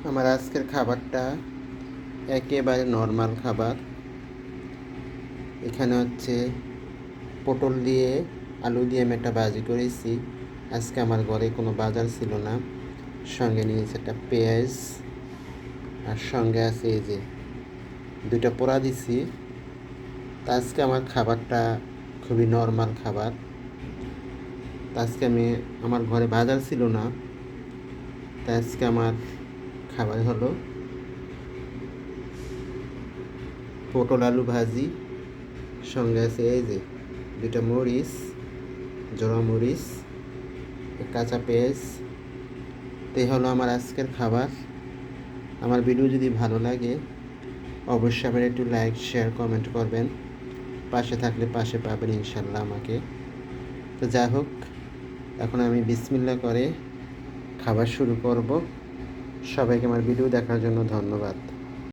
আমার আজকের খাবারটা একেবারে নর্মাল খাবার। এখানে হচ্ছে পটল দিয়ে আলু দিয়ে আমি একটা ভাজি করেছি। আজকে আমার ঘরে কোনো বাজার ছিল না, সঙ্গে নিয়েছি একটা পেঁয়াজ, আর সঙ্গে আছে এই যে দুইটা পোড়া দিছি। তা আজকে আমার খাবারটা খুবই নর্মাল খাবার। তা আজকে আমার ঘরে বাজার ছিল না, তা আজকে আমার খাবার হলো পটল আলু ভাজি, সঙ্গে আছে এই যে দুইটা মরিচ, জোড়া মরিচ, কাঁচা পেঁয়াজ। তো হলো আমার আজকের খাবার। আমার ভিডিও যদি ভালো লাগে অবশ্যই আবার একটু লাইক শেয়ার কমেন্ট করবেন। পাশে থাকলে পাশে পাবেন ইনশাল্লাহ আমাকে। তো যাই হোক, এখন আমি বিসমিল্লাহ করে খাবার শুরু করব। সবাইকে আমার ভিডিও দেখার জন্য ধন্যবাদ।